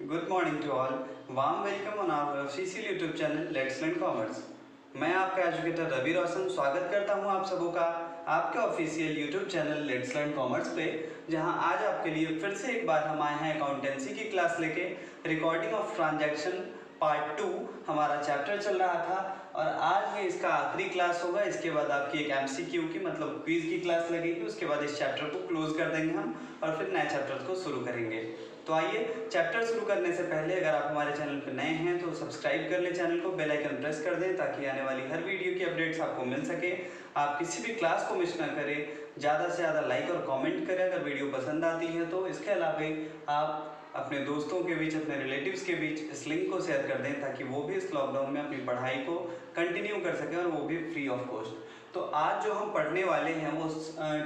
Good morning to all. Warm welcome on our official YouTube channel Let's Learn Commerce. मैं आपका educator Ravi Roshan स्वागत करता हूं आप सबों का आपके official YouTube channel let's learn commerce पे, जहां आज आपके लिए फिर से एक बार हम आए हैं अकाउंटेंसी की क्लास लेके। रिकॉर्डिंग ऑफ ट्रांजैक्शन पार्ट 2 हमारा चैप्टर चल रहा था और आज ये इसका आखिरी क्लास होगा। इसके बाद आपकी एक MCQ की मतलब क्विज की क्लास लगेगी। उसके बाद इस चैप्टर को क्लोज कर देंगे हम और फिर नए चैप्टर को शुरू करेंगे। तो आइए चैप्टर शुरू करने से पहले अगर आप हमारे चैनल पर नए हैं तो सब्सक्राइब कर लें चैनल को, बेल आइकन प्रेस कर दें ताकि आने वाली हर वीडियो की अपडेट्स आपको मिल सके। आप किसी भी क्लास को मिस ना करें, ज़्यादा से ज़्यादा लाइक और कमेंट करें अगर वीडियो पसंद आती है तो। इसके अलावा आप अपने दोस्तों के बीच, अपने रिलेटिव्स के बीच इस लिंक को शेयर कर दें ताकि वो भी इस लॉकडाउन में अपनी पढ़ाई को कंटिन्यू कर सकें और वो भी फ्री ऑफ कॉस्ट। तो आज जो हम पढ़ने वाले हैं वो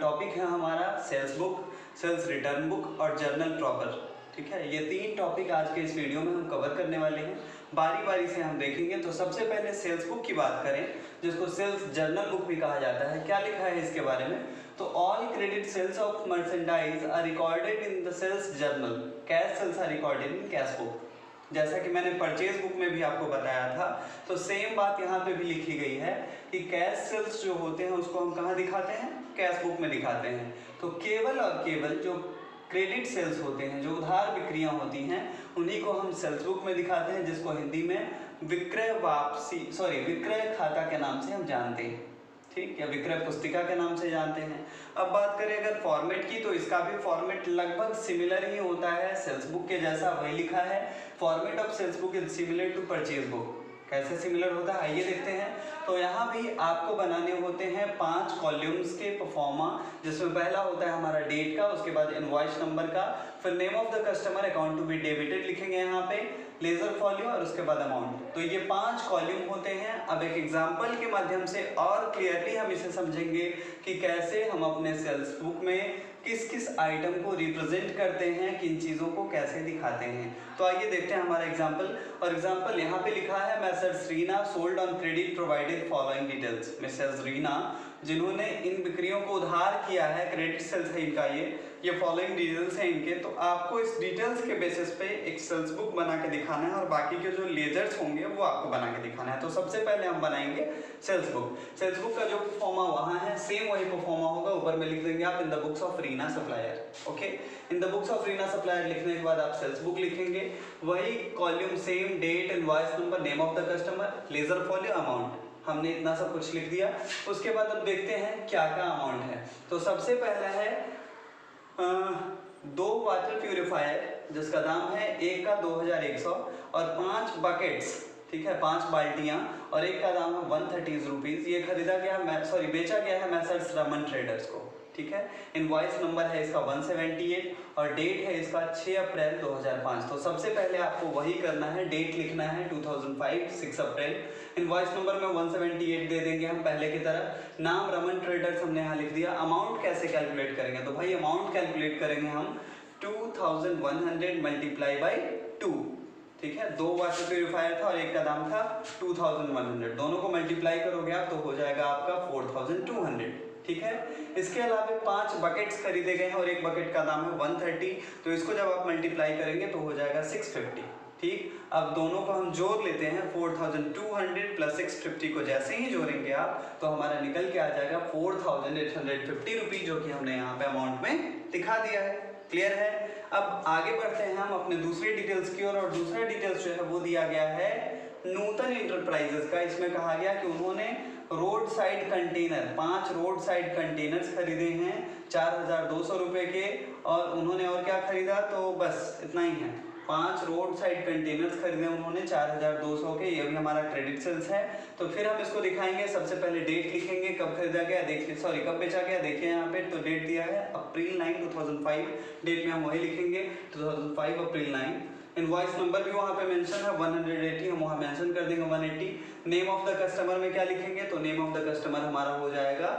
टॉपिक है हमारा sales book, sales return book और जर्नल प्रॉपर। ठीक है, ये तीन टॉपिक आज के इस वीडियो में हम कवर करने वाले हैं। बारी बारी से हम देखेंगे। तो सबसे पहले सेल्स बुक की बात करें, जिसको सेल्स जर्नल बुक भी कहा जाता है। क्या लिखा है इसके बारे में? तो all credit sales of merchandise are recorded in the sales journal, cash sales are recorded in cash book. जैसा कि मैंने परचेज बुक में भी आपको बताया था, तो सेम बात यहाँ पे भी लिखी गई है कि कैश सेल्स जो होते हैं उसको हम कहाँ दिखाते हैं? कैश बुक में दिखाते हैं। तो केवल और केवल जो क्रेडिट सेल्स होते हैं, जो उधार बिक्रियां होती हैं, उन्हीं को हम सेल्स बुक में दिखाते हैं, जिसको हिंदी में विक्रय खाता के नाम से हम जानते हैं। ठीक, या विक्रय पुस्तिका के नाम से जानते हैं। अब बात करें अगर फॉर्मेट की, तो इसका भी फॉर्मेट लगभग सिमिलर ही होता है, सेल्स बुक के जैसा वही लिखा है। Format of sales book is similar to purchase book. कैसे सिमिलर होता है आइए देखते हैं। तो यहाँ भी आपको बनाने होते हैं 5 कॉलम्स के परफॉर्मा, जिसमें पहला होता है हमारा डेट का, उसके बाद इनवॉइस नंबर का, फिर name of the customer, account to be debited लिखेंगे यहाँ पे, लेजर फॉलियो और उसके बाद अमाउंट। तो ये 5 कॉलम होते हैं। अब एक एग्जांपल के माध्यम से और क्लियरली हम इसे समझेंगे कि कैसे हम अपने सेल्स बुक में किस किस आइटम को रिप्रेजेंट करते हैं, किन चीज़ों को कैसे दिखाते हैं। तो आइए देखते हैं हमारा एग्जांपल। और एग्जांपल यहाँ पे लिखा है Mrs Reena sold on credit provided following details. Mrs Reena जिन्होंने इन बिक्रियों को उधार किया है, क्रेडिट सेल्स है इनका, ये फॉलोइंग डिटेल्स हैं इनके। तो आपको इस डिटेल्स के बेसिस पे एक सेल्स बुक बना के दिखाना है और बाकी के जो लेजर्स होंगे वो आपको बना के दिखाना है। तो सबसे पहले हम बनाएंगे सेल्स बुक। सेल्स बुक का जो परफॉर्मा वहाँ है सेम वही परफॉर्मा होगा, ऊपर में लिख देंगे आप in the books of Reena supplier. Okay, in the books of Reena supplier लिखने के बाद आप सेल्स बुक लिखेंगे, वही column same, date, invoice number, name of the customer, ledger folio, amount. हमने इतना सब कुछ लिख दिया। उसके बाद अब देखते हैं क्या क्या अमाउंट है। तो सबसे पहला है 2 वाटर प्यूरिफायर जिसका दाम है, एक का 2100 और 5 बकेट्स, ठीक है, 5 बाल्टियां और एक का दाम है 130 रुपीज़। ये खरीदा गया बेचा गया है मैसर्स रमन ट्रेडर्स को। ठीक है, इनवॉइस नंबर है इसका 178 और डेट है इसका 6 अप्रैल 2005। तो सबसे पहले आपको वही करना है, डेट लिखना है 2005 6 अप्रैल, इनवॉइस नंबर में 178 दे देंगे हम पहले की तरह, नाम रमन ट्रेडर्स हमने यहाँ लिख दिया। अमाउंट कैसे कैलकुलेट करेंगे? तो भाई अमाउंट कैलकुलेट करेंगे हम 2100 मल्टीप्लाई बाई 2। ठीक है, 2 वाटर प्यूरिफायर था और एक का दाम था 2100, दोनों को मल्टीप्लाई करोगे आप तो हो जाएगा आपका 4200। ठीक है, इसके अलावा 5 बकेट्स खरीदे गए हैं और एक बकेट का दाम है 130, तो इसको जब आप मल्टीप्लाई करेंगे तो हो जाएगा 650। ठीक, अब दोनों को हम जोड़ लेते हैं, 4200 प्लस 650 को जैसे ही जोड़ेंगे आप तो हमारा निकल के आ जाएगा 4850 रुपीज, जो कि हमने यहाँ पे अमाउंट में दिखा दिया है। क्लियर है? अब आगे बढ़ते हैं हम अपने दूसरी डिटेल्स की ओर, और दूसरा डिटेल्स जो है वो दिया गया है नूतन इंटरप्राइजेस का। इसमें कहा गया कि उन्होंने road side container, 5 road side containers खरीदे हैं 4200 रुपये के, और उन्होंने और क्या खरीदा? तो बस इतना ही है, 5 रोड साइड कंटेनर्स खरीदे उन्होंने 4200 के। ये भी हमारा क्रेडिट सेल्स है। तो फिर हम इसको दिखाएंगे। सबसे पहले डेट लिखेंगे, कब खरीदा गया, देखिए कब बेचा गया, देखिए यहाँ पे तो डेट दिया है अप्रैल 9 2005। डेट में हम वही लिखेंगे 2005 अप्रैल 9। इनवॉइस नंबर भी वहाँ पे मेंशन है 180, हम वहाँ मेंशन कर देंगे 180। नेम ऑफ द कस्टमर में क्या लिखेंगे? तो नेम ऑफ द कस्टमर हमारा हो जाएगा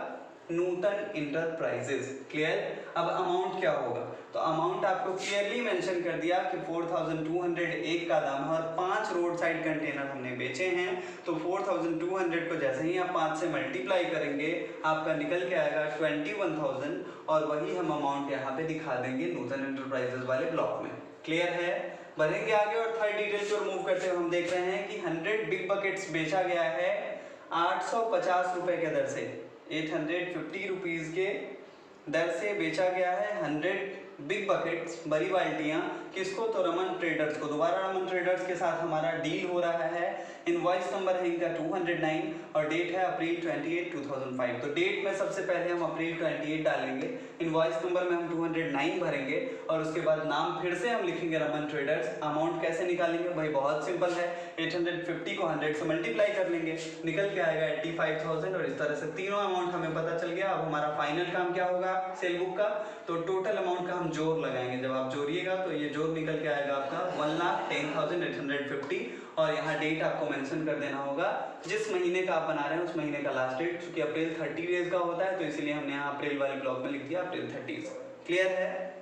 नूतन इंटरप्राइजेज। क्लियर? अब अमाउंट क्या होगा, तो अमाउंट आपको क्लियरली मेंशन कर दिया कि 4201 का दाम है और 5 रोड साइड कंटेनर हमने बेचे हैं, तो 4200 को जैसे ही आप 5 से मल्टीप्लाई करेंगे आपका निकल के आएगा 21,000 और वही हम अमाउंट यहाँ पे दिखा देंगे नूतन इंटरप्राइजेज वाले ब्लॉक में। क्लियर है? बढ़ेंगे आगे और थर्ड डिटेल को रिमूव करते हुए हम देख रहे हैं कि 100 बिग बकेट्स बेचा गया है 850 रुपए के दर से, 850 रुपीज के दर से बेचा गया है 100 बिग बकेट्स, बड़ी बाल्टियां। किसको? तो रमन ट्रेडर्स को। दोबारा रमन ट्रेडर्स के साथ हमारा डील हो रहा है। इनवॉइस नंबर है इनका 209 और डेट है अप्रैल 28, 2005। तो डेट में सबसे पहले हम अप्रैल 28 डालेंगे, इनवॉइस नंबर में हम 209 भरेंगे और उसके बाद नाम फिर से हम लिखेंगे रमन ट्रेडर्स। अमाउंट कैसे निकालेंगे भाई? बहुत सिंपल है, 850 को 100 से मल्टीप्लाई कर लेंगे, निकल के आएगा 85,000 और इस तरह से तीनों अमाउंट हमें पता चल गया। अब हमारा फाइनल काम क्या होगा सेल बुक का, तो टोटल अमाउंट का हम जोड़ लगाएंगे। जब आप जोड़िएगा तो ये जोड़ निकल के आएगा आपका 1,10,850 और यहाँ डेट आपको मेंशन कर देना होगा जिस महीने का आप बना रहे हैं उस महीने का लास्ट डेट। चूंकि अप्रैल 30 डेज का होता है तो इसलिए हमने यहाँ अप्रैल वाले ब्लॉक में लिख दिया अप्रैल 30। क्लियर है?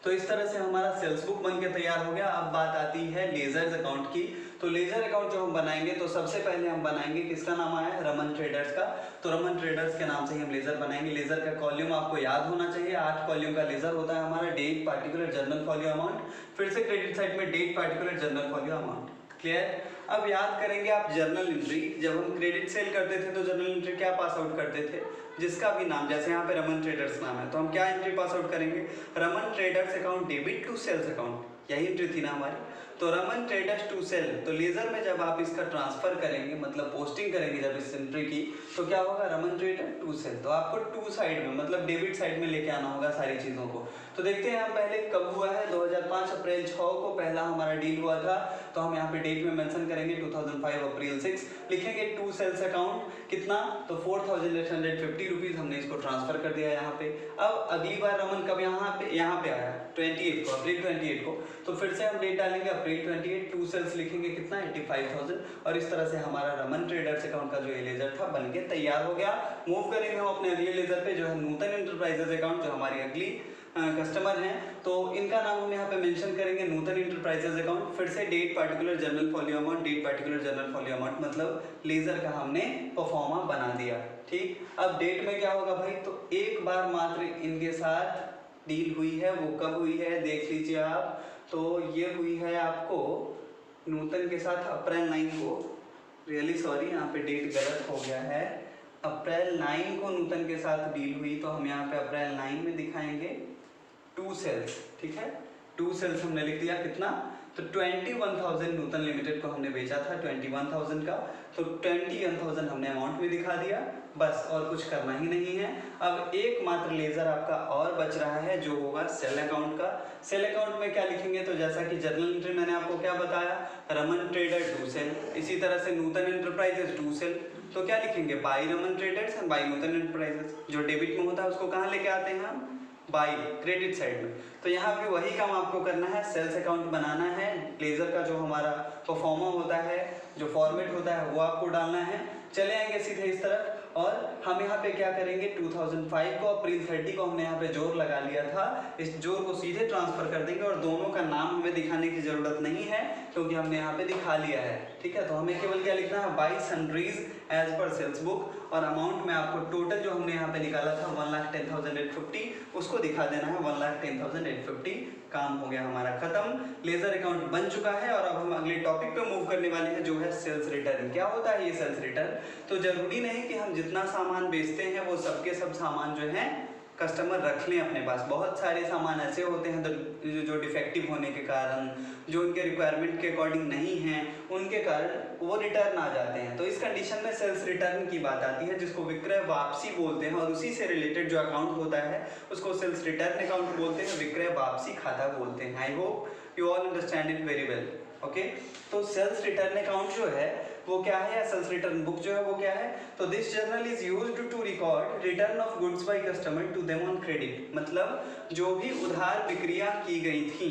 तो इस तरह से हमारा सेल्स बुक बन के तैयार हो गया। अब बात आती है लेजर्स अकाउंट की। तो लेजर अकाउंट जो हम बनाएंगे तो सबसे पहले हम बनाएंगे, किसका नाम आया है? रमन ट्रेडर्स का। तो रमन ट्रेडर्स के नाम से ही हम लेजर बनाएंगे। लेजर का कॉल्यूम आपको याद होना चाहिए, 8 कॉल्यूम का लेजर होता है हमारा। Date, particular, journal folio amount, फिर से क्रेडिट साइड में date, particular, journal folio amount. Clear? अब याद करेंगे आप जर्नल एंट्री, जब हम क्रेडिट सेल करते थे तो जर्नल एंट्री क्या पास आउट करते थे? जिसका भी नाम, जैसे यहाँ पे रमन ट्रेडर्स नाम है तो हम क्या एंट्री पास आउट करेंगे? Raman traders account debit to sales account, यही एंट्री थी ना हमारी। तो रमन ट्रेडर्स टू सेल, तो लेजर में जब आप इसका ट्रांसफर करेंगे मतलब पोस्टिंग करेंगे जब इस एंट्री की, तो क्या होगा? Raman trader to sale. तो आपको टू साइड में मतलब डेबिट साइड में लेके आना होगा सारी चीज़ों को। तो देखते हैं हम पहले कब हुआ है। 2005 अप्रैल 6 को पहला हमारा डील हुआ था, तो हम यहाँ पे डेट में मेंशन करेंगे 2005 अप्रैल 6, लिखेंगे टू सेल्स अकाउंट कितना, तो 4,850 रुपीज़ हमने इसको ट्रांसफर कर दिया यहाँ पे। अब अगली बार रमन कब यहाँ पे आया? 28 को, अप्रैल 28 को। तो फिर से हम डेट डालेंगे अप्रैल 28, टू सेल्स लिखेंगे कितना, 85,000 और इस तरह से हमारा रमन ट्रेडर्स अकाउंट का जो लेजर था बन के तैयार हो गया। मूव करेंगे हम अपने अगले लेजर पे जो है नूतन इंटरप्राइजेज अकाउंट, जो हमारी अगली कस्टमर हैं, तो इनका नाम हम यहाँ पे मेंशन करेंगे नूतन इंटरप्राइजेज अकाउंट। फिर से date, particular, journal folio amount, date, particular, journal folio amount, मतलब लेजर का हमने परफॉर्मा बना दिया। ठीक, अब डेट में क्या होगा भाई, तो एक बार मात्र इनके साथ डील हुई है। वो कब हुई है देख लीजिए आप, तो ये हुई है आपको नूतन के साथ अप्रैल 9 को, रियली सॉरी यहाँ पे डेट गलत हो गया है, अप्रैल 9 को नूतन के साथ डील हुई। तो हम यहाँ पे अप्रैल 9 में दिखाएंगे टू सेल्स। ठीक है, टू सेल्स हमने लिख दिया कितना, तो 21,000 नूतन लिमिटेड को हमने बेचा था 21,000 का, तो 21,000 हमने अमाउंट में दिखा दिया, बस और कुछ करना ही नहीं है। अब एक मात्र लेजर आपका और बच रहा है जो होगा सेल अकाउंट का। सेल अकाउंट में क्या लिखेंगे, तो जैसा कि जर्नल एंट्री मैंने आपको क्या बताया, रमन ट्रेडर टू सेल, इसी तरह से नूतन एंटरप्राइजेज टू सेल, तो क्या लिखेंगे, by Raman traders and by Nutan enterprises. जो डेबिट में होता है उसको कहाँ लेके आते हैं हम, बाई क्रेडिट साइड में। तो यहाँ पे वही काम आपको करना है, सेल्स अकाउंट बनाना है, लेजर का जो हमारा परफॉर्मा होता है, जो फॉर्मेट होता है वो आपको डालना है। चले आएंगे सीधे इस तरफ और हम यहाँ पे क्या करेंगे, 2005 को अप्रैल 30 को हमने यहाँ पे जोर लगा लिया था, इस जोर को सीधे ट्रांसफर कर देंगे और दोनों का नाम हमें दिखाने की जरूरत नहीं है क्योंकि हमने यहाँ पे दिखा लिया है। ठीक है, तो हमें केवल क्या लिखना है, by sundries as per sales book, और अमाउंट में आपको टोटल जो हमने यहाँ पे निकाला था 1,10,850 उसको दिखा देना है 1,10,850। काम हो गया हमारा खत्म, लेजर अकाउंट बन चुका है। और अब हम अगले टॉपिक पे मूव करने वाले हैं जो है सेल्स रिटर्न। क्या होता है ये सेल्स रिटर्न, तो जरूरी नहीं कि हम जितना सामान बेचते हैं वो सबके सब सामान जो है कस्टमर रख लें अपने पास। बहुत सारे सामान ऐसे होते हैं जो डिफेक्टिव होने के कारण, जो उनके रिक्वायरमेंट के अकॉर्डिंग नहीं हैं, उनके कारण वो रिटर्न आ जाते हैं। तो इस कंडीशन में सेल्स रिटर्न की बात आती है जिसको विक्रय वापसी बोलते हैं, और उसी से रिलेटेड जो अकाउंट होता है उसको सेल्स रिटर्न अकाउंट बोलते हैं, विक्रय वापसी खाता बोलते हैं। I hope you all understand it very well. Okay, तो सेल्स रिटर्न अकाउंट जो है वो क्या है, या सेल्स रिटर्न बुक जो है वो क्या है, तो this journal is used to record return of goods by customer to them on credit. मतलब जो भी उधार बिक्रियां की गई थी,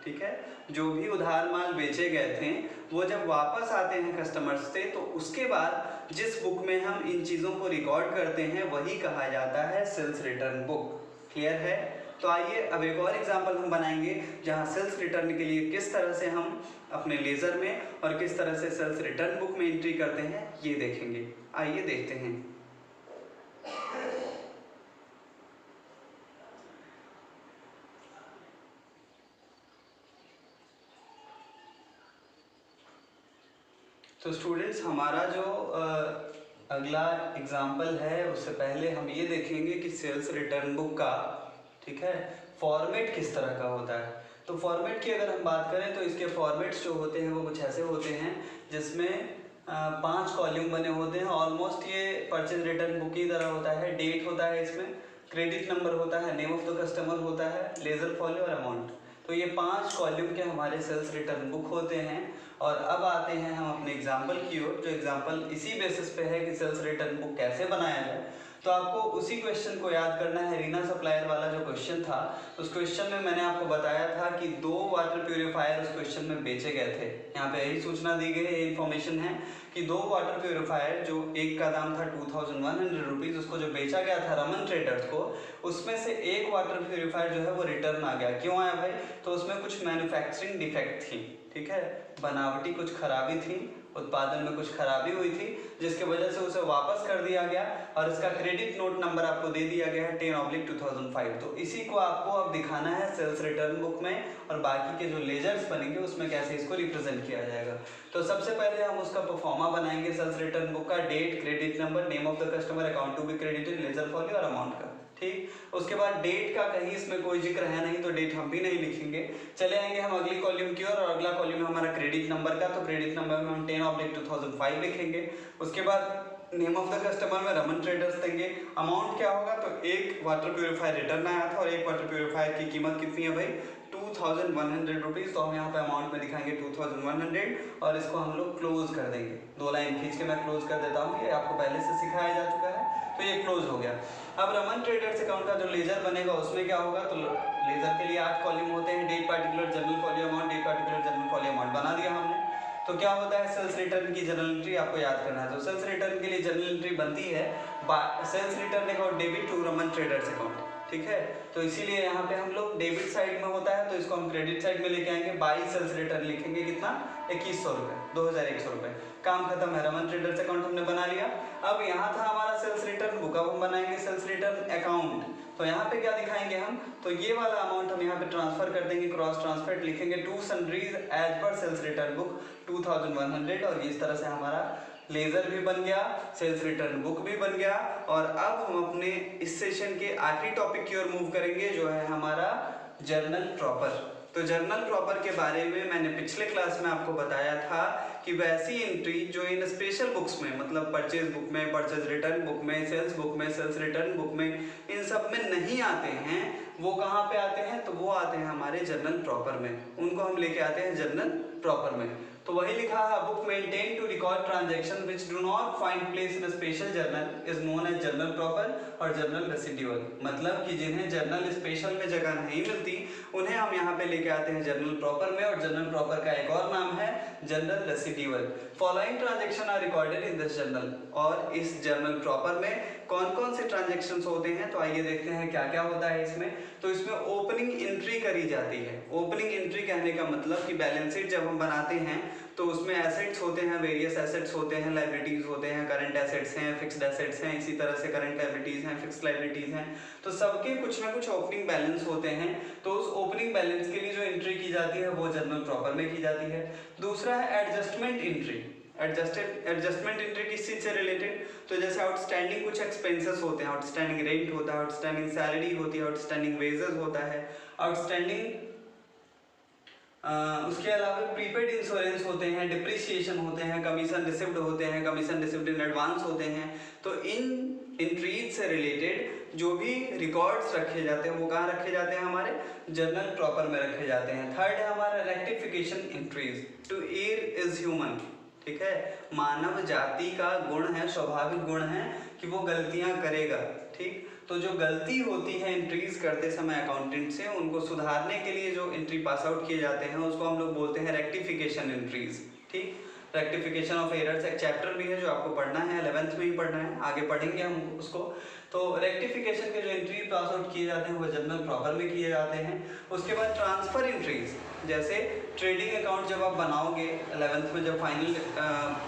ठीक है। जो भी उधार माल बेचे गए थे वो जब वापस आते हैं कस्टमर्स से तो उसके बाद जिस बुक में हम इन चीज़ों को रिकॉर्ड करते हैं वही कहा जाता है सेल्स रिटर्न बुक। क्लियर है? तो आइए अब एक और एग्जांपल हम बनाएंगे जहां सेल्स रिटर्न के लिए किस तरह से हम अपने लेजर में और किस तरह से सेल्स रिटर्न बुक में एंट्री करते हैं ये देखेंगे। आइए देखते हैं। तो स्टूडेंट्स हमारा जो अगला एग्जाम्पल है उससे पहले हम ये देखेंगे कि सेल्स रिटर्न बुक का, ठीक है, फॉर्मेट किस तरह का होता है। तो फॉर्मेट की अगर हम बात करें तो इसके फॉर्मेट्स जो होते हैं वो कुछ ऐसे होते हैं जिसमें 5 कॉलम बने होते हैं। ऑलमोस्ट ये परचेज रिटर्न बुक की तरह होता है। डेट होता है, इसमें क्रेडिट नंबर होता है, नेम ऑफ द कस्टमर होता है, लेजर फॉलो और अमाउंट। तो ये 5 कॉलम के हमारे सेल्स रिटर्न बुक होते हैं। और अब आते हैं हम अपने एग्जाम्पल की ओर, जो एग्जाम्पल इसी बेसिस पे है कि सेल्स रिटर्न बुक कैसे बनाया जाए। तो आपको उसी क्वेश्चन को याद करना है। रीना सप्लायर वाला जो क्वेश्चन था, उस क्वेश्चन में मैंने आपको बताया था कि 2 वाटर प्यूरिफायर उस क्वेश्चन में बेचे गए थे। यहाँ पे यही सूचना दी गई है, इन्फॉर्मेशन है कि 2 वाटर प्यूरिफायर, जो एक का दाम था 2100 रुपीज़, उसको जो बेचा गया था रमन ट्रेडर्स को, उसमें से एक वाटर प्यूरिफायर जो है वो रिटर्न आ गया। क्यों आया भाई? तो उसमें कुछ मैन्युफैक्चरिंग डिफेक्ट थी, ठीक है, बनावटी कुछ खराबी थी, उत्पादन में कुछ खराबी हुई थी, जिसके वजह से उसे वापस कर दिया गया और इसका क्रेडिट नोट नंबर आपको दे दिया गया है 10/2005। तो इसी को आपको अब दिखाना है सेल्स रिटर्न बुक में, और बाकी के जो लेजर्स बनेंगे उसमें कैसे इसको रिप्रेजेंट किया जाएगा। तो सबसे पहले हम उसका परफॉर्मा बनाएंगे सेल्स रिटर्न बुक का। Date, credit number, name of the customer, account to be credited, ledger folio और अमाउंट का, ठीक। उसके बाद डेट का कहीं इसमें कोई जिक्र है नहीं तो डेट हम भी नहीं लिखेंगे। चले आएंगे हम अगली कॉलम की ओर, और अगला कॉलम है हमारा क्रेडिट नंबर का। तो क्रेडिट नंबर में हम 10/2005 लिखेंगे। उसके बाद नेम ऑफ द कस्टमर में रमन ट्रेडर्स देंगे। अमाउंट क्या होगा? तो एक वाटर प्यूरिफायर रिटर्न आया था और एक वाटर प्यूरिफायर की कीमत कितनी है भाई? 2100 रुपीज़। तो हम यहाँ पे अमाउंट में दिखाएंगे 2100 और इसको हम लोग क्लोज कर देंगे। 2 लाइन खींच के मैं क्लोज कर देता हूँ, ये आपको पहले से सिखाया जा चुका है, तो ये क्लोज हो गया। अब रमन ट्रेडर्स अकाउंट का जो लेजर बनेगा उसमें क्या होगा? तो लेजर के लिए 8 कॉलम होते हैं। Date particular, journal folio amount, date particular, journal folio amount बना दिया हमने। तो क्या होता है सेल्स रिटर्न की जनरल एंट्री आपको याद करना है। तो सेल्स रिटर्न के लिए जनरल एंट्री बनती है sales return account debit to Raman traders account, ठीक है। तो इसीलिए यहाँ पे हम लोग डेबिट साइड में होता है तो इसको हम क्रेडिट साइड में लेके आएंगे। बाई सेल्स रिटर्न लिखेंगे कितना? 2100 रुपये, 2100 रुपये। काम खत्म है, रमन ट्रेडर्स अकाउंट हमने बना लिया। अब यहाँ था हमारा सेल्स रिटर्न बुक, अब हम बनाएंगे सेल्स रिटर्न अकाउंट। तो यहाँ पे क्या दिखाएंगे हम? तो ये वाला अमाउंट हम यहाँ पे ट्रांसफर कर देंगे, क्रॉस ट्रांसफर लिखेंगे to sundries as per sales return book 2100। और इस तरह से हमारा लेजर भी बन गया, सेल्स रिटर्न बुक भी बन गया। और अब हम अपने इस सेशन के आखिरी टॉपिक की ओर मूव करेंगे, जो है हमारा जर्नल प्रॉपर। तो जर्नल प्रॉपर के बारे में मैंने पिछले क्लास में आपको बताया था कि वैसी एंट्री जो इन स्पेशल बुक्स में, मतलब परचेज बुक में, परचेज रिटर्न बुक में, सेल्स बुक में, सेल्स रिटर्न बुक में, इन सब में नहीं आते हैं, वो कहाँ पे आते हैं? तो वो आते हैं हमारे जर्नल प्रॉपर में। उनको हम लेके आते हैं जर्नल प्रॉपर में। तो वही लिखा है, book maintain to record transaction which do not find place in special journal is known as journal proper और जर्नल रेसिड्यूअल। मतलब कि जिन्हें जर्नल स्पेशल में जगह नहीं मिलती उन्हें हम यहाँ पे लेके आते हैं जर्नल प्रॉपर में। और जर्नल प्रॉपर का एक और नाम है journal residual. Following transaction are recorded in this journal. और इस जर्नल प्रॉपर में कौन कौन से ट्रांजैक्शन होते हैं तो आइए देखते हैं क्या क्या होता है इसमें। तो इसमें ओपनिंग एंट्री करी जाती है। ओपनिंग एंट्री कहने का मतलब कि बैलेंस शीट जब हम बनाते हैं तो उसमें एसेट्स होते हैं, वेरियस एसेट्स होते हैं, लाइबिलिटीज होते हैं, करंट एसेट्स हैं, फिक्स्ड एसेट्स हैं, इसी तरह से करंट लाइबिलिटीज हैं, फिक्स्ड लाइबिलिटीज हैं। तो सबके कुछ ना कुछ ओपनिंग बैलेंस होते हैं। तो उस ओपनिंग बैलेंस के लिए जो एंट्री की जाती है वो जर्नल प्रॉपर में की जाती है। दूसरा है एडजस्टमेंट एंट्री। एडजस्टमेंट एंट्री किस चीज से रिलेटेड? तो जैसे आउटस्टैंडिंग कुछ एक्सपेंसेस होते हैं, आउटस्टैंडिंग रेंट होता है, आउटस्टैंडिंग सैलरी होती है, आउटस्टैंडिंग वेजेस होता है, आउटस्टैंडिंग उसके अलावा प्रीपेड इंश्योरेंस होते हैं, डिप्रिसिएशन होते हैं, कमीशन रिसिव्ड होते हैं, कमीशन रिसिव्ड इन एडवांस होते हैं। तो इन एंट्रीज से रिलेटेड जो भी रिकॉर्ड्स रखे जाते हैं वो कहाँ रखे जाते हैं? हमारे जर्नल प्रॉपर में रखे जाते हैं। थर्ड है हमारा rectification entries. To err is human, ठीक है, मानव जाति का गुण है, स्वाभाविक गुण है कि वो गलतियां करेगा, ठीक। तो जो गलती होती है एंट्रीज करते समय अकाउंटेंट से, उनको सुधारने के लिए जो एंट्री पास आउट किए जाते हैं उसको हम लोग बोलते हैं रेक्टिफिकेशन एंट्रीज। ठीक, रेक्टिफिकेशन ऑफ एरर्स एक चैप्टर भी है जो आपको पढ़ना है, 11th में ही पढ़ना है, आगे पढ़ेंगे हम उसको। तो रेक्टिफिकेशन के जो एंट्री पास आउट किए जाते हैं वो जनरल प्रॉपर में किए जाते हैं। उसके बाद ट्रांसफर एंट्रीज, जैसे ट्रेडिंग अकाउंट जब आप बनाओगे 11th में, जब फाइनल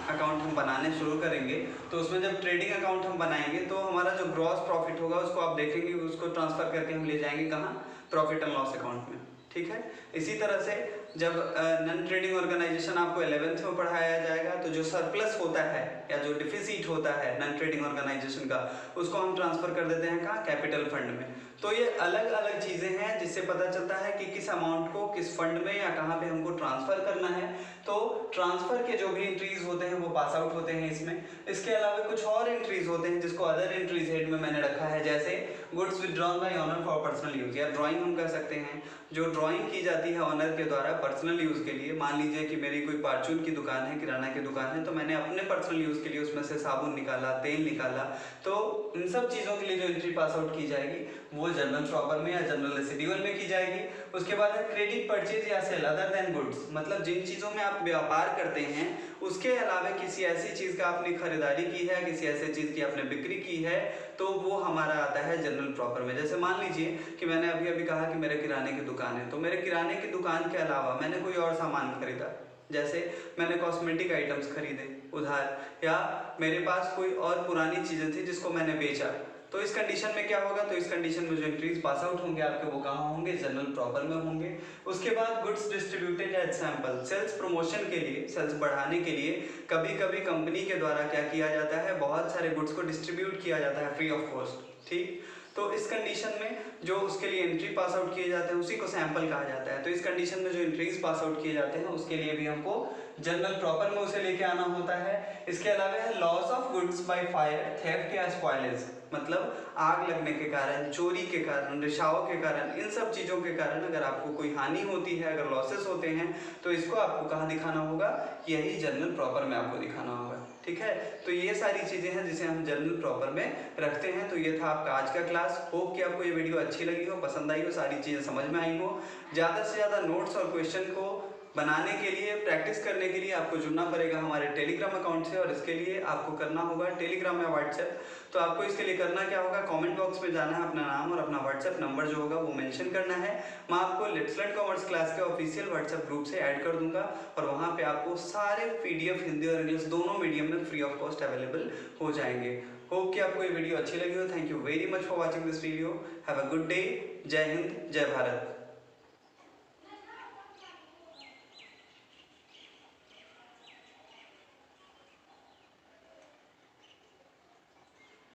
अकाउंट हम बनाने शुरू करेंगे तो उसमें जब ट्रेडिंग अकाउंट हम बनाएंगे तो हमारा जो ग्रॉस प्रॉफिट होगा उसको आप देखेंगे, उसको ट्रांसफर करके हम ले जाएंगे कहाँ, प्रॉफिट एंड लॉस अकाउंट में। ठीक है, इसी तरह से जब नॉन ट्रेडिंग ऑर्गेनाइजेशन आपको 11th में पढ़ाया जाएगा तो जो सरप्लस होता है या जो डिफिसिट होता है नॉन ट्रेडिंग ऑर्गेनाइजेशन का, उसको हम ट्रांसफर कर देते हैं कहाँ, कैपिटल फंड में। तो ये अलग अलग चीज़ें हैं जिससे पता चलता है कि किस अमाउंट को किस फंड में या कहाँ पे हमको ट्रांसफ़र करना है। तो ट्रांसफ़र के जो भी एंट्रीज होते हैं वो पास आउट होते हैं इसमें। इसके अलावा कुछ और एंट्रीज होते हैं जिसको अदर एंट्रीज हेड में मैंने रखा है, जैसे goods withdrawn bye honour for personal use, या ड्राइंग हम कह सकते हैं। जो ड्राइंग की जाती है ऑनर के द्वारा पर्सनल यूज़ के लिए, मान लीजिए कि मेरी कोई फार्चून की दुकान है, किराना की दुकान है, तो मैंने अपने पर्सनल यूज़ के लिए उसमें से साबुन निकाला, तेल निकाला, तो इन सब चीज़ों के लिए जो एंट्री पास आउट की जाएगी वो जनरल प्रॉपर में या जनरल रेसिडुअल में की जाएगी। उसके बाद है क्रेडिट परचेज या सेल अदर देन गुड्स, मतलब जिन चीज़ों में आप व्यापार करते हैं उसके अलावा किसी ऐसी चीज़ का आपने खरीदारी की है, किसी ऐसी चीज़ की आपने बिक्री की है, तो वो हमारा आता है जनरल प्रॉपर में। जैसे मान लीजिए कि मैंने अभी अभी कहा कि मेरे किराने की दुकान है, तो मेरे किराने की दुकान के अलावा मैंने कोई और सामान खरीदा, जैसे मैंने कॉस्मेटिक आइटम्स खरीदे उधार, या मेरे पास कोई और पुरानी चीज़ें थी जिसको मैंने बेचा, तो इस कंडीशन में क्या होगा, तो इस कंडीशन में जो एंट्रीज पास आउट होंगे आपके वो कहाँ होंगे, जनरल प्रॉपर में होंगे। उसके बाद goods distributed as sample, sales promotion के लिए, सेल्स बढ़ाने के लिए कभी कभी कंपनी के द्वारा क्या किया जाता है, बहुत सारे गुड्स को डिस्ट्रीब्यूट किया जाता है फ्री ऑफ कॉस्ट। ठीक, तो इस कंडीशन में जो उसके लिए एंट्री पास आउट किए जाते हैं उसी को सैंपल कहा जाता है। तो इस कंडीशन में जो एंट्रीज पास आउट किए जाते हैं उसके लिए भी हमको जनरल प्रॉपर में उसे लेके आना होता है। इसके अलावा है loss of goods by fire, theft या स्पॉइलेज, मतलब आग लगने के कारण, चोरी के कारण, रिसाव के कारण, इन सब चीज़ों के कारण अगर आपको कोई हानि होती है, अगर लॉसेस होते हैं, तो इसको आपको कहाँ दिखाना होगा, यही जनरल प्रॉपर में आपको दिखाना होगा। ठीक है, तो ये सारी चीज़ें हैं जिसे हम जनरल प्रॉपर में रखते हैं। तो ये था आपका आज का क्लास। होप कि आपको ये वीडियो अच्छी लगी हो, पसंद आई हो, सारी चीज़ें समझ में आई हो। ज़्यादा से ज़्यादा नोट्स और क्वेश्चन को बनाने के लिए, प्रैक्टिस करने के लिए आपको जुड़ना पड़ेगा हमारे टेलीग्राम अकाउंट से, और इसके लिए आपको करना होगा टेलीग्राम या व्हाट्सएप। तो आपको इसके लिए करना क्या होगा, कमेंट बॉक्स में जाना है, अपना नाम और अपना व्हाट्सएप नंबर जो होगा वो मेंशन करना है। मैं आपको लेट्स लर्न कॉमर्स क्लास के ऑफिशियल व्हाट्सएप ग्रुप से ऐड कर दूंगा, और वहाँ पे आपको सारे PDF हिंदी और इंग्लिश दोनों मीडियम में फ्री ऑफ कॉस्ट अवेलेबल हो जाएंगे। होप कि आपको ये वीडियो अच्छी लगी हो। Thank you very much for watching this video. Have a good day. जय हिंद, जय भारत।